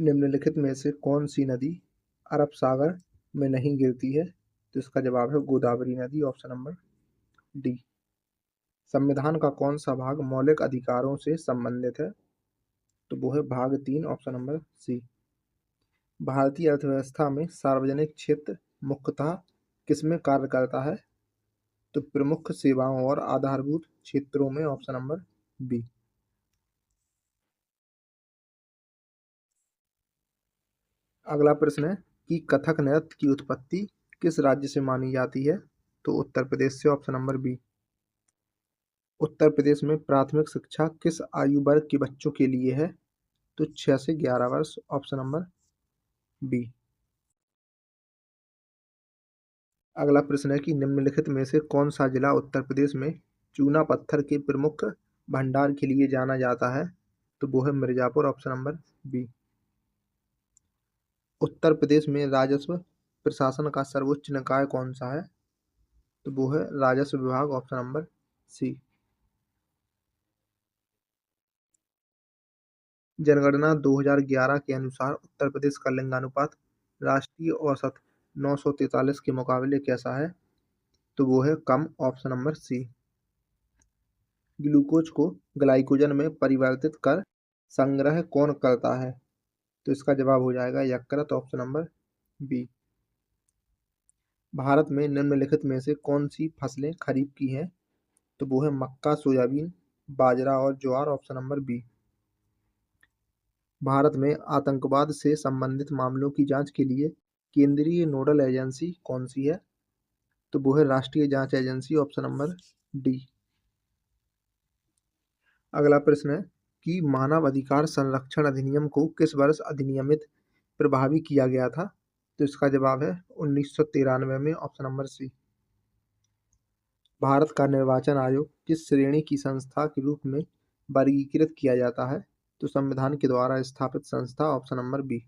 निम्नलिखित में से कौन सी नदी अरब सागर में नहीं गिरती है? तो इसका जवाब है गोदावरी नदी, ऑप्शन नंबर डी। संविधान का कौन सा भाग मौलिक अधिकारों से संबंधित है? तो वो है भाग 3, ऑप्शन नंबर सी। भारतीय अर्थव्यवस्था में सार्वजनिक क्षेत्र मुख्यतः किसमें कार्य करता है? तो प्रमुख सेवाओं और आधारभूत क्षेत्रों में, ऑप्शन नंबर बी। अगला प्रश्न है कि कथक नृत्य की उत्पत्ति किस राज्य से मानी जाती है? तो उत्तर प्रदेश से, option number B. Uttar Pradesh में प्राथमिक शिक्षा किस आयु वर्ग के बच्चों के लिए है? तो 6 से 11 वर्ष, ऑप्शन नंबर बी। अगला प्रश्न है कि निम्नलिखित में से कौन सा जिला उत्तर प्रदेश में चूना पत्थर के प्रमुख भंडार के लिए जाना जाता है? तो वो है Mirzapur, option number B. Uttar Pradesh में राजस्व प्रशासन का सर्वोच्च निकाय कौन सा है? तो वो है राजस्व विभाग, ऑप्शन नंबर सी। जनगणना 2011 के अनुसार उत्तर प्रदेश का लिंगानुपात राष्ट्रीय औसत 943 के मुकाबले कैसा है? तो वो है कम, ऑप्शन नंबर सी। ग्लूकोज को ग्लाइकोजन में परिवर्तित कर संग्रह कौन करता है? तो इसका जवाब हो जाएगा यकृत, ऑप्शन नंबर बी। भारत में निम्नलिखित में से कौन सी फसलें खरीफ की हैं? तो वो है मक्का, सोयाबीन, बाजरा और ज्वार, ऑप्शन नंबर बी। भारत में आतंकवाद से संबंधित मामलों की जांच के लिए केंद्रीय नोडल एजेंसी कौन सी है? तो वो है राष्ट्रीय जांच एजेंसी, ऑप्शन नंबर डी। अगला प्रश्न है कि मानव अधिकार संरक्षण अधिनियम को किस वर्ष अधिनियमित प्रभावी किया गया था? तो इसका जवाब है 1993 में, ऑप्शन नंबर सी। भारत का निर्वाचन आयोग किस श्रेणी की संस्था के रूप में वर्गीकृत किया जाता है? तो संविधान के द्वारा स्थापित संस्था, ऑप्शन नंबर बी।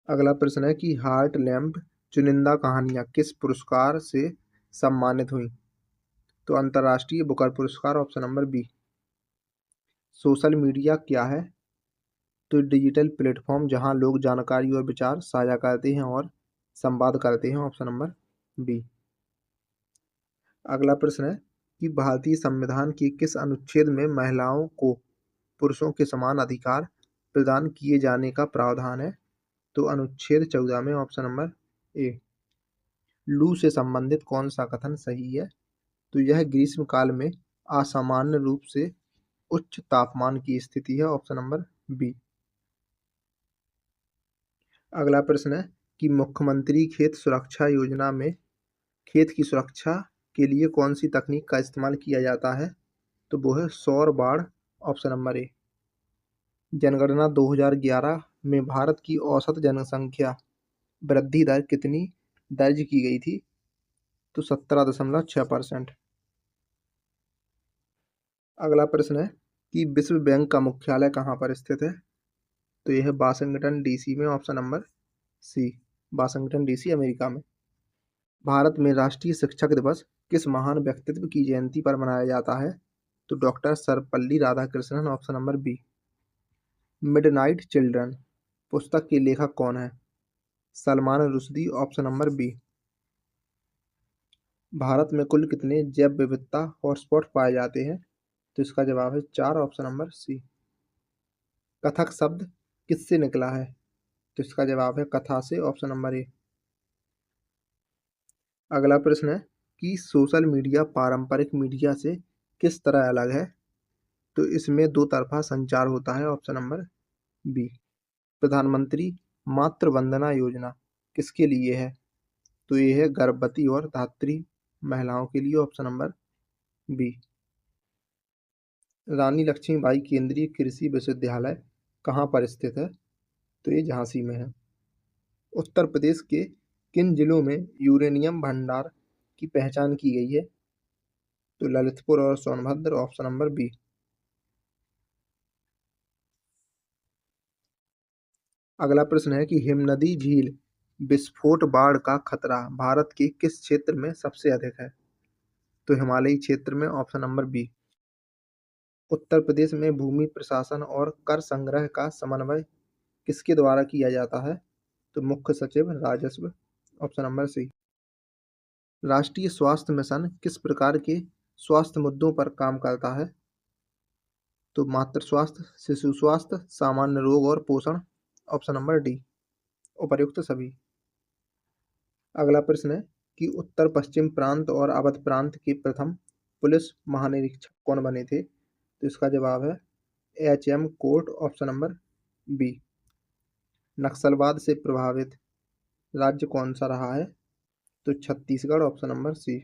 अगला प्रश्न है कि हार्ट लैम्प चुनिंदा कहानियां किस पुरस्कार से सम्मानित हुई? तो अंतर्राष्ट्रीय बुकर पुरस्कार, option number B. Social media क्या है? तो डिजिटल प्लेटफॉर्म जहां लोग जानकारी और विचार साझा करते हैं और संवाद करते हैं, ऑप्शन नंबर बी। अगला प्रश्न है कि भारतीय संविधान के किस अनुच्छेद में महिलाओं को पुरुषों के समान अधिकार प्रदान किए जाने का प्रावधान है? तो अनुच्छेद 14 में, ऑप्शन नंबर ए। लू से संबंधित कौन सा कथन सही है? तो यह ग्रीष्म काल में असामान्य रूप से उच्च तापमान की स्थिति है, ऑप्शन नंबर बी। अगला प्रश्न है कि मुख्यमंत्री खेत सुरक्षा योजना में खेत की सुरक्षा के लिए कौन सी तकनीक का इस्तेमाल किया जाता है? तो वो है सौर बाढ़, ऑप्शन नंबर ए। जनगणना 2011 में भारत की औसत जनसंख्या वृद्धि दर कितनी दर्ज की गई थी? तो 17.6%। अगला प्रश्न है कि विश्व बैंक का मुख्यालय कहाँ पर स्थित है? तो यह है वाशिंगटन डीसी में, option number C. Washington DC America में। भारत में राष्ट्रीय शिक्षक दिवस किस महान व्यक्तित्व की जयंती पर मनाया जाता है? तो doctor Sarvepalli Radhakrishnan, option number B. Midnight children पुस्तक के लेखक कौन है? Salman Rushdie, option number B. Bharat में कुल कितने जैव विविधता हॉटस्पॉट पाए जाते हैं? तो इसका जवाब है 4, ऑप्शन नंबर सी। कथक शब्द किससे निकला है? तो इसका जवाब है कथा से, ऑप्शन नंबर ए। अगला प्रश्न है कि सोशल मीडिया पारंपरिक मीडिया से किस तरह अलग है? तो इसमें दो तरफा संचार होता है, ऑप्शन नंबर बी। प्रधानमंत्री मातृ वंदना योजना किसके लिए है? तो ये है गर्भवती और धात्री महिलाओं के लिए, ऑप्शन नंबर बी। रानी लक्ष्मीबाई केंद्रीय कृषि विश्वविद्यालय कहाँ पर स्थित है? तो ये झांसी में है। उत्तर प्रदेश के किन जिलों में यूरेनियम भंडार की पहचान की गई है? तो ललितपुर और सोनभद्र, ऑप्शन नंबर बी। अगला प्रश्न है कि हिमनदी झील विस्फोट बाढ़ का खतरा भारत के किस क्षेत्र में सबसे अधिक है? तो हिमालयी क्षेत्र में, option number B. Uttar Pradesh में भूमि प्रशासन और कर संग्रह का समन्वय किसके द्वारा किया जाता है? तो मुख्य सचिव राजस्व, ऑप्शन नंबर सी। राष्ट्रीय स्वास्थ्य मिशन किस प्रकार के स्वास्थ्य मुद्दों पर काम करता है? तो मातृ स्वास्थ्य, शिशु स्वास्थ्य, सामान्य रोग और पोषण, ऑप्शन नंबर डी, उपर्युक्त सभी। अगला प्रश्न है कि उत्तर पश्चिम प्रांत और अवध प्रांत के प्रथम पुलिस महानिरीक्षक कौन बने थे? तो इसका जवाब है H M. Court, option number B. नक्सलवाद से प्रभावित राज्य कौन सा रहा है? तो छत्तीसगढ़, ऑप्शन नंबर सी।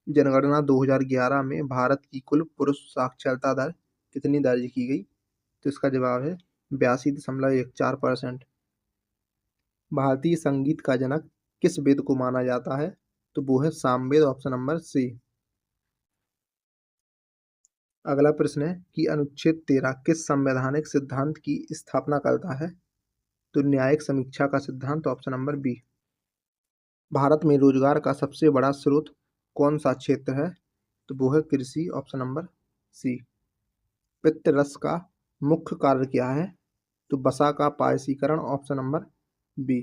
जनगणना 2011 में भारत की कुल पुरुष साक्षरता दर कितनी दर्ज की गई? तो इसका जवाब है 82.14%। भारतीय संगीत का जनक किस वेद को माना जाता है? तो वो है सामवेद, ऑप्शन नंबर सी। अगला प्रश्न है कि अनुच्छेद 13 किस संवैधानिक सिद्धांत की स्थापना करता है? तो न्यायिक समीक्षा का सिद्धांत, ऑप्शन नंबर बी। भारत में रोजगार का सबसे बड़ा स्रोत कौन सा क्षेत्र है? तो वो है कृषि, ऑप्शन नंबर सी। पित्त रस का मुख्य कार्य क्या है? तो वसा का पायसीकरण, ऑप्शन नंबर बी।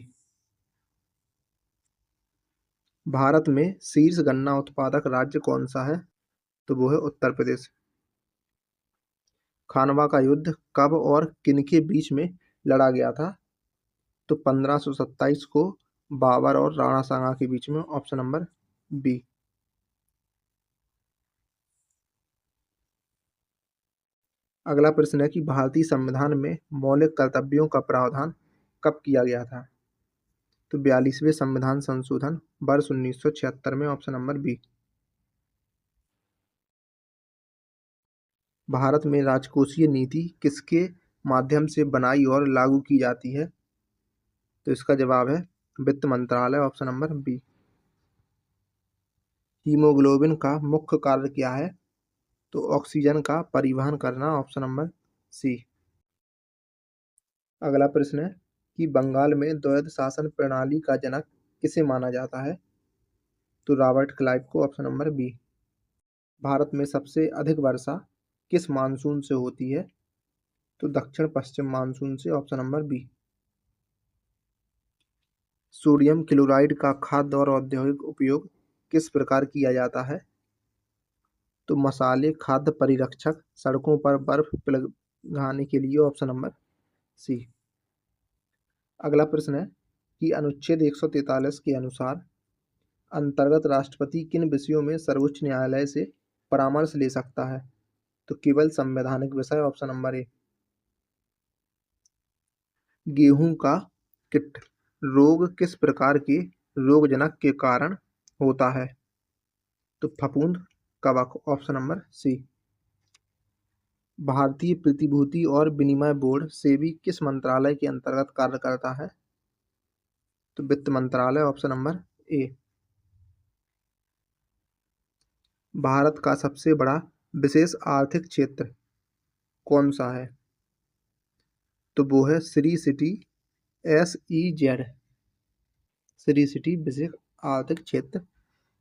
भारत में शीर्ष गन्ना उत्पादक राज्य कौन सा है? तो वो है उत्तर प्रदेश। खानवा का युद्ध कब और किनके बीच में लड़ा गया था? तो 1527 को बाबर और राणा सांगा के बीच में, ऑप्शन नंबर बी। अगला प्रश्न है कि भारतीय संविधान में मौलिक कर्तव्यों का प्रावधान कब किया गया था? तो 42वें संविधान संशोधन वर्ष 1976 में, ऑप्शन नंबर बी। भारत में राजकोषीय नीति किसके माध्यम से बनाई और लागू की जाती है? तो इसका जवाब है वित्त मंत्रालय, ऑप्शन नंबर बी। हीमोग्लोबिन का मुख्य कार्य क्या है? तो ऑक्सीजन का परिवहन करना, ऑप्शन नंबर सी। अगला प्रश्न है कि बंगाल में द्वैध शासन प्रणाली का जनक किसे माना जाता है? तो रॉबर्ट क्लाइव को, ऑप्शन नंबर बी। भारत में सबसे अधिक वर्षा किस मानसून से होती है? तो दक्षिण पश्चिम मानसून से, option number B. Sodium chloride का खाद्य और औद्योगिक उपयोग किस प्रकार किया जाता है? तो मसाले, खाद्य परिरक्षक, सड़कों पर बर्फ पिघलाने के लिए, ऑप्शन नंबर सी। अगला प्रश्न है कि अनुच्छेद 143 के अनुसार अंतर्गत राष्ट्रपति किन विषयों में सर्वोच्च न्यायालय से परामर्श ले सकता है? तो केवल संवैधानिक विषय, ऑप्शन नंबर ए। गेहूं का किट रोग किस प्रकार के रोगजनक के कारण होता है? तो फफूंद, कवक, ऑप्शन नंबर सी। भारतीय प्रतिभूति और विनिमय बोर्ड सेबी किस मंत्रालय के अंतर्गत कार्य करता है? तो वित्त मंत्रालय, ऑप्शन नंबर ए। भारत का सबसे बड़ा विशेष आर्थिक क्षेत्र कौन सा है? तो वो है श्री सिटी, SEZ। श्री सिटी विशेष आर्थिक क्षेत्र।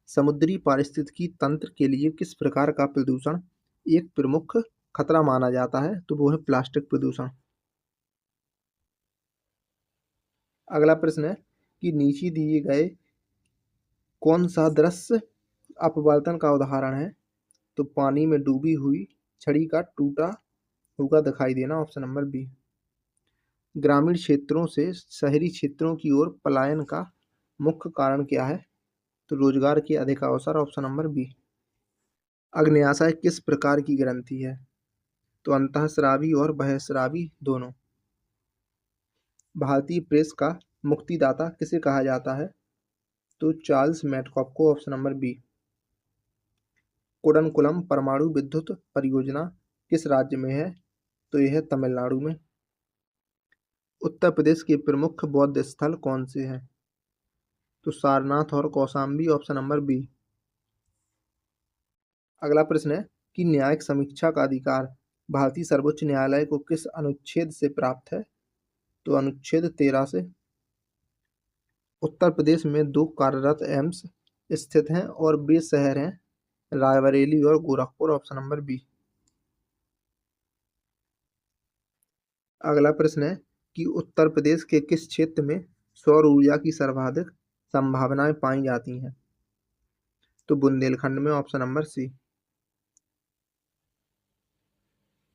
समुद्री पारिस्थितिकी तंत्र के लिए किस प्रकार का प्रदूषण एक प्रमुख खतरा माना जाता है? तो वो है प्लास्टिक प्रदूषण। अगला प्रश्न है कि नीचे दिए गए कौन सा दृश्य अपवर्तन का उदाहरण है? तो पानी में डूबी हुई छड़ी का टूटा हुआ दिखाई देना, ऑप्शन नंबर बी। ग्रामीण क्षेत्रों से शहरी क्षेत्रों की ओर पलायन का मुख्य कारण क्या है? तो रोजगार के अधिक अवसर, ऑप्शन नंबर बी। अग्न्याशय किस प्रकार की ग्रंथि है? तो अंतःस्रावी और बहिःस्रावी दोनों। भारतीय प्रेस का मुक्तिदाता किसे कहा जाता है? तो चार्ल्स मैडकॉक को, ऑप्शन नंबर बी। कुडनकुलम परमाणु विद्युत परियोजना किस राज्य में है? तो यह है तमिलनाडु में। उत्तर प्रदेश के प्रमुख बौद्ध स्थल कौन से हैं? तो सारनाथ और कौशाम्बी, ऑप्शन नंबर बी। अगला प्रश्न है कि न्यायिक समीक्षा का अधिकार भारतीय सर्वोच्च न्यायालय को किस अनुच्छेद से प्राप्त है? तो अनुच्छेद 13 से। उत्तर प्रदेश में 2 कार्यरत एम्स स्थित हैं और वे शहर हैं रायबरेली और गोरखपुर, ऑप्शन नंबर बी। अगला प्रश्न है कि उत्तर प्रदेश के किस क्षेत्र में सौर ऊर्जा की सर्वाधिक संभावनाएं पाई जाती हैं? तो बुंदेलखंड में, ऑप्शन नंबर सी।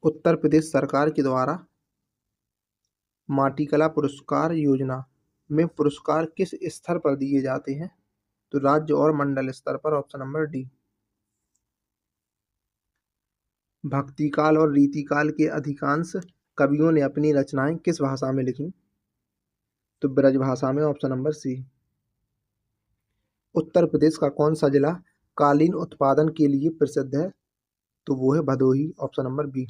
उत्तर प्रदेश सरकार के द्वारा माटीकला पुरस्कार योजना में पुरस्कार किस स्तर पर दिए जाते हैं? तो राज्य और मंडल स्तर पर, ऑप्शन नंबर डी। भक्तिकाल और रीतिकाल के अधिकांश कवियों ने अपनी रचनाएं किस भाषा में लिखी? तो ब्रज भाषा में, ऑप्शन नंबर सी। उत्तर प्रदेश का कौन सा जिला कालीन उत्पादन के लिए प्रसिद्ध है? तो वो है भदोही, ऑप्शन नंबर बी।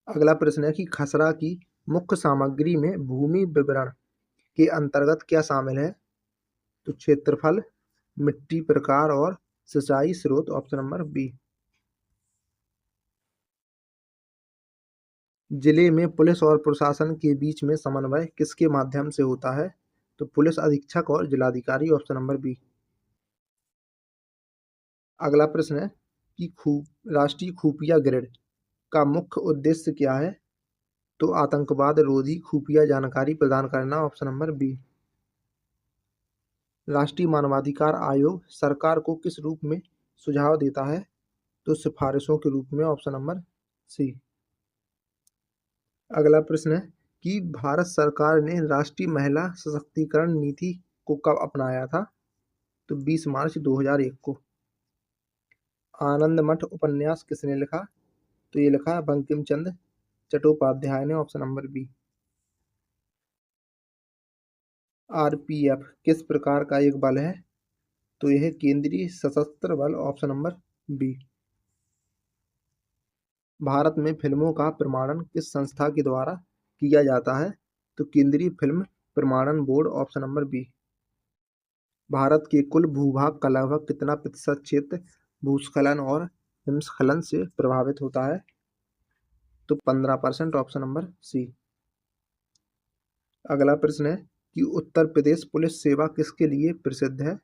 अगला प्रश्न है कि खसरा की मुख्य सामग्री में भूमि विवरण के अंतर्गत क्या शामिल है? तो क्षेत्रफल, मिट्टी प्रकार और सिंचाई स्रोत, ऑप्शन नंबर बी। जिले में पुलिस और प्रशासन के बीच में समन्वय किसके माध्यम से होता है? तो पुलिस अधीक्षक और जिलाधिकारी, ऑप्शन नंबर बी। अगला प्रश्न है कि राष्ट्रीय खुफिया ग्रिड का मुख्य उद्देश्य क्या है? तो आतंकवाद रोधी खुफिया जानकारी प्रदान करना, ऑप्शन नंबर बी। राष्ट्रीय मानवाधिकार आयोग सरकार को किस रूप में सुझाव देता है? तो सिफारिशों के रूप में, ऑप्शन नंबर सी। अगला प्रश्न है कि भारत सरकार ने राष्ट्रीय महिला सशक्तिकरण नीति को कब अपनाया था? तो 20 मार्च 2001 को। आनंद मठ उपन्यास किसने लिखा? तो ये लिखा है बंकिम चंद्र चट्टोपाध्याय ने, ऑप्शन नंबर बी। आरपीएफ किस प्रकार का एक बल है? तो यह केंद्रीय सशस्त्र बल, ऑप्शन नंबर बी। भारत में फिल्मों का प्रमाणन किस संस्था के द्वारा किया जाता है? तो केंद्रीय फिल्म प्रमाणन board, option number B. Bharat के कुल भूभाग का लगभग कितना प्रतिशत क्षेत्र भूस्खलन और हिमस्खलन से प्रभावित होता है? तो 15%, ऑप्शन नंबर सी। अगला प्रश्न है कि उत्तर प्रदेश पुलिस सेवा किसके लिए प्रसिद्ध है?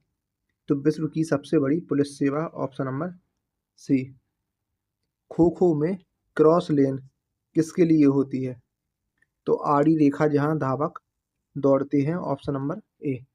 तो विश्व की सबसे बड़ी पुलिस सेवा, ऑप्शन नंबर सी। खो खो में क्रॉस लेन किसके लिए होती है? तो आड़ी रेखा जहां धावक दौड़ते हैं, ऑप्शन नंबर ए।